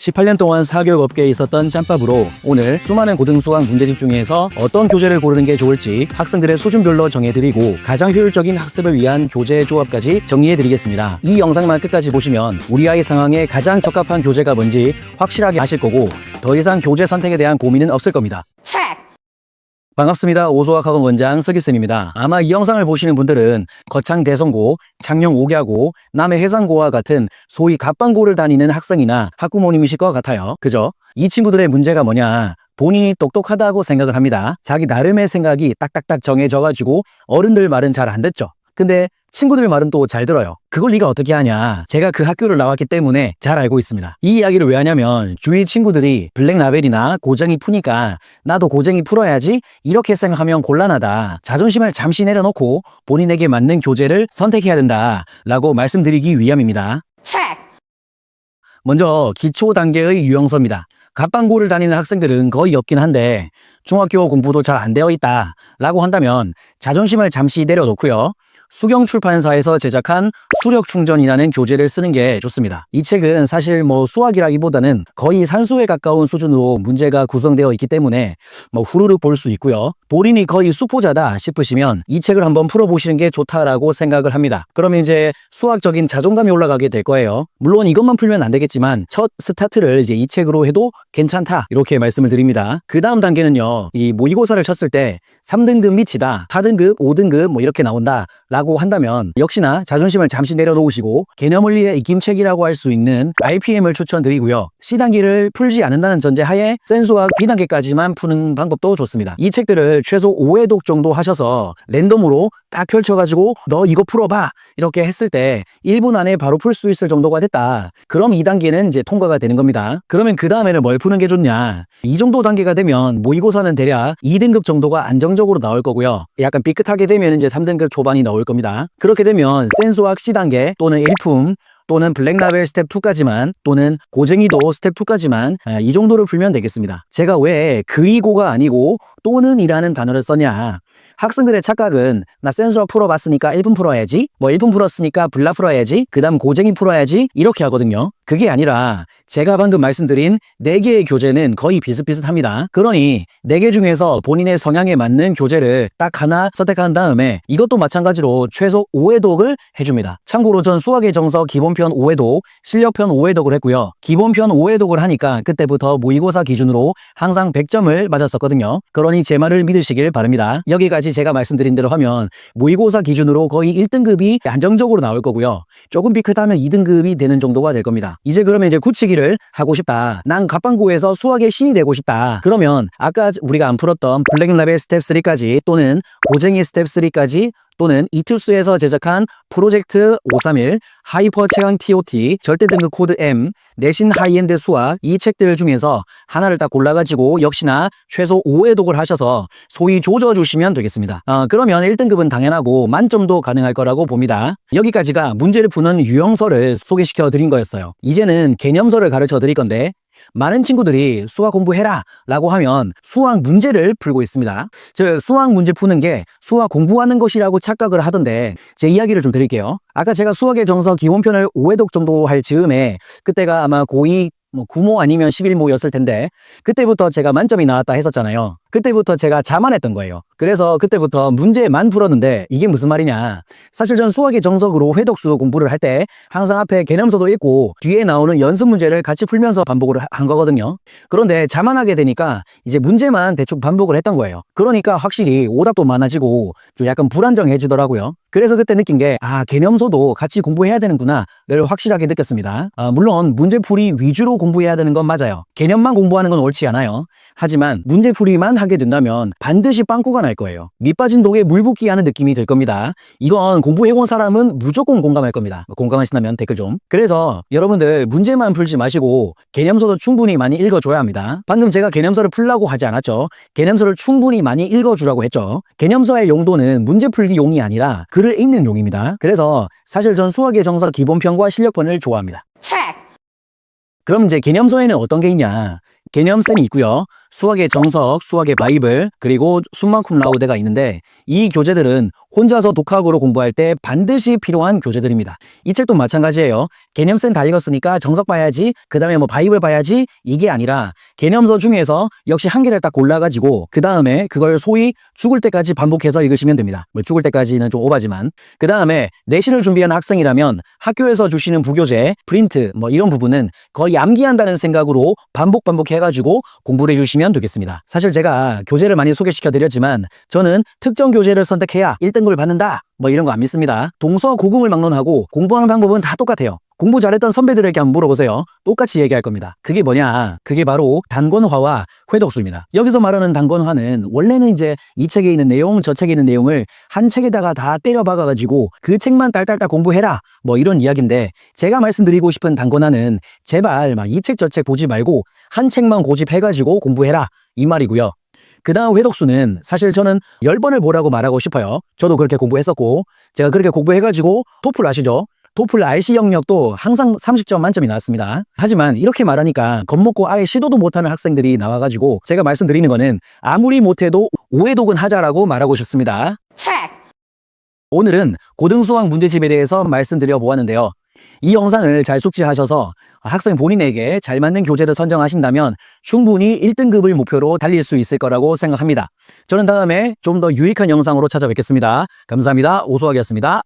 18년 동안 사교육 업계에 있었던 짬밥으로 오늘 수많은 고등수학 문제집 중에서 어떤 교재를 고르는 게 좋을지 학생들의 수준별로 정해드리고 가장 효율적인 학습을 위한 교재 조합까지 정리해드리겠습니다. 이 영상만 끝까지 보시면 우리 아이 상황에 가장 적합한 교재가 뭔지 확실하게 아실 거고 더 이상 교재 선택에 대한 고민은 없을 겁니다. 반갑습니다. 오수학학원 원장 서기쌤입니다. 아마 이 영상을 보시는 분들은 거창대성고, 창녕 5갸고, 남해 해상고와 같은 소위 갑방고를 다니는 학생이나 학부모님이실 것 같아요. 그죠? 이 친구들의 문제가 뭐냐? 본인이 똑똑하다고 생각을 합니다. 자기 나름의 생각이 딱딱딱 정해져가지고 어른들 말은 잘 안 듣죠. 근데 친구들 말은 또 잘 들어요. 그걸 네가 어떻게 하냐? 제가 그 학교를 나왔기 때문에 잘 알고 있습니다. 이 이야기를 왜 하냐면 주위 친구들이 블랙라벨이나 고쟁이 푸니까 나도 고쟁이 풀어야지 이렇게 생각하면 곤란하다. 자존심을 잠시 내려놓고 본인에게 맞는 교재를 선택해야 된다 라고 말씀드리기 위함입니다. 먼저 기초 단계의 유형서입니다. 갑방고를 다니는 학생들은 거의 없긴 한데 중학교 공부도 잘 안 되어 있다 라고 한다면 자존심을 잠시 내려놓고요. 수경출판사에서 제작한 수력충전이라는 교재를 쓰는 게 좋습니다. 이 책은 사실 수학이라기보다는 거의 산수에 가까운 수준으로 문제가 구성되어 있기 때문에 후루룩 볼 수 있고요. 본인이 거의 수포자다 싶으시면 이 책을 한번 풀어보시는 게 좋다라고 생각을 합니다. 그러면 이제 수학적인 자존감이 올라가게 될 거예요. 물론 이것만 풀면 안 되겠지만 첫 스타트를 이제 이 책으로 해도 괜찮다 이렇게 말씀을 드립니다. 그 다음 단계는요. 이 모의고사를 쳤을 때 3등급 밑이다, 4등급, 5등급 이렇게 나온다 라고 한다면 역시나 자존심을 잠시 내려놓으시고 개념원리의 익힘책이라고 할 수 있는 RPM을 추천드리고요. C단계를 풀지 않는다는 전제하에 센수학 B단계까지만 푸는 방법도 좋습니다. 이 책들을 최소 5회독 정도 하셔서 랜덤으로 딱 펼쳐가지고 너 이거 풀어봐 이렇게 했을 때 1분 안에 바로 풀 수 있을 정도가 됐다. 그럼 2단계는 이제 통과가 되는 겁니다. 그러면 그 다음에는 뭘 푸는 게 좋냐? 이 정도 단계가 되면 모의고사는 대략 2등급 정도가 안정적으로 나올 거고요. 약간 삐끗하게 되면 이제 3등급 초반이 나올 겁니다. 그렇게 되면 센수학 C단계 또는 일품 또는 블랙라벨 스텝 2까지만 또는 고쟁이도 스텝 2까지만 이 정도를 풀면 되겠습니다. 제가 왜 그리고가 아니고 또는 이라는 단어를 썼냐? 학생들의 착각은 나 센수학 풀어봤으니까 1분 풀어야지 1분 풀었으니까 블라 풀어야지 그 다음 고쟁이 풀어야지 이렇게 하거든요. 그게 아니라 제가 방금 말씀드린 4개의 교재는 거의 비슷비슷합니다. 그러니 4개 중에서 본인의 성향에 맞는 교재를 딱 하나 선택한 다음에 이것도 마찬가지로 최소 5회독을 해줍니다. 참고로 전 수학의 정서 기본편 5회독, 실력편 5회독을 했고요. 기본편 5회독을 하니까 그때부터 모의고사 기준으로 항상 100점을 맞았었거든요. 그러니 제 말을 믿으시길 바랍니다. 여기까지 제가 말씀드린 대로 하면 모의고사 기준으로 거의 1등급이 안정적으로 나올 거고요. 조금 삐끗하면 2등급이 되는 정도가 될 겁니다. 이제 그러면 이제 굳히기를 하고 싶다. 난 갑방고에서 수학의 신이 되고 싶다. 그러면 아까 우리가 안 풀었던 블랙라벨 스텝 3까지 또는 고쟁이 스텝 3까지 또는 이투스에서 제작한 프로젝트 531, 하이퍼 최강 TOT, 절대 등급 코드 M, 내신 하이엔드 수학 이 책들 중에서 하나를 딱 골라가지고 역시나 최소 5회독을 하셔서 소위 조져주시면 되겠습니다. 그러면 1등급은 당연하고 만점도 가능할 거라고 봅니다. 여기까지가 문제를 푸는 유형서를 소개시켜 드린 거였어요. 이제는 개념서를 가르쳐 드릴 건데 많은 친구들이 수학 공부해라 라고 하면 수학 문제를 풀고 있습니다. 즉 수학 문제 푸는 게 수학 공부하는 것이라고 착각을 하던데 제 이야기를 좀 드릴게요. 아까 제가 수학의 정서 기본편을 5회독 정도 할 즈음에 그때가 아마 고2 9모 아니면 11모였을 텐데 그때부터 제가 만점이 나왔다 했었잖아요. 그때부터 제가 자만했던 거예요. 그래서 그때부터 문제만 풀었는데 이게 무슨 말이냐? 사실 전 수학의 정석으로 회독수 공부를 할 때 항상 앞에 개념서도 읽고 뒤에 나오는 연습 문제를 같이 풀면서 반복을 한 거거든요. 그런데 자만하게 되니까 이제 문제만 대충 반복을 했던 거예요. 그러니까 확실히 오답도 많아지고 좀 약간 불안정해지더라고요. 그래서 그때 느낀 게 개념서도 같이 공부해야 되는구나를 확실하게 느꼈습니다. 물론 문제풀이 위주로 공부해야 되는 건 맞아요. 개념만 공부하는 건 옳지 않아요. 하지만 문제풀이만 하게 된다면 반드시 빵꾸가 날 거예요. 밑빠진 독에 물 붓기 하는 느낌이 들 겁니다. 이건 공부해온 사람은 무조건 공감할 겁니다. 공감하신다면 댓글 좀. 그래서 여러분들 문제만 풀지 마시고 개념서도 충분히 많이 읽어줘야 합니다. 방금 제가 개념서를 풀라고 하지 않았죠. 개념서를 충분히 많이 읽어주라고 했죠. 개념서의 용도는 문제풀기 용이 아니라 글을 읽는 용입니다. 그래서 사실 전 수학의 정서 기본편과 실력편을 좋아합니다. 그럼 이제 개념서에는 어떤 게 있냐? 개념쌤이 있고요. 수학의 정석, 수학의 바이블, 그리고 숨만큼 라우드가 있는데 이 교재들은 혼자서 독학으로 공부할 때 반드시 필요한 교재들입니다. 이 책도 마찬가지예요. 개념센 다 읽었으니까 정석 봐야지, 그 다음에 뭐 바이블 봐야지, 이게 아니라 개념서 중에서 역시 한 개를 딱 골라가지고 그 다음에 그걸 소위 죽을 때까지 반복해서 읽으시면 됩니다. 뭐 죽을 때까지는 좀 오바지만 그 다음에 내신을 준비하는 학생이라면 학교에서 주시는 부교재, 프린트 뭐 이런 부분은 거의 암기한다는 생각으로 반복 해가지고 공부를 해주시면 되겠습니다. 사실 제가 교재를 많이 소개시켜 드렸지만 저는 특정 교재를 선택해야 1등급을 받는다 뭐 이런 거 안 믿습니다. 동서고금을 막론하고 공부하는 방법은 다 똑같아요. 공부 잘했던 선배들에게 한번 물어보세요. 똑같이 얘기할 겁니다. 그게 뭐냐? 그게 바로 단권화와 회독수입니다. 여기서 말하는 단권화는 원래는 이제 이 책에 있는 내용, 저 책에 있는 내용을 한 책에다가 다 때려 박아가지고 그 책만 딸딸딸 공부해라 뭐 이런 이야기인데 제가 말씀드리고 싶은 단권화는 제발 막 이 책 저 책 보지 말고 한 책만 고집해가지고 공부해라 이 말이고요. 그 다음 회독수는 사실 저는 10번을 보라고 말하고 싶어요. 저도 그렇게 공부했었고 제가 그렇게 공부해가지고 토플 아시죠? 토플 RC 영역도 항상 30점 만점이 나왔습니다. 하지만 이렇게 말하니까 겁먹고 아예 시도도 못하는 학생들이 나와가지고 제가 말씀드리는 거는 아무리 못해도 5회독은 하자라고 말하고 싶습니다. 오늘은 고등수학 문제집에 대해서 말씀드려 보았는데요. 이 영상을 잘 숙지하셔서 학생 본인에게 잘 맞는 교재를 선정하신다면 충분히 1등급을 목표로 달릴 수 있을 거라고 생각합니다. 저는 다음에 좀 더 유익한 영상으로 찾아뵙겠습니다. 감사합니다. 오수학이었습니다.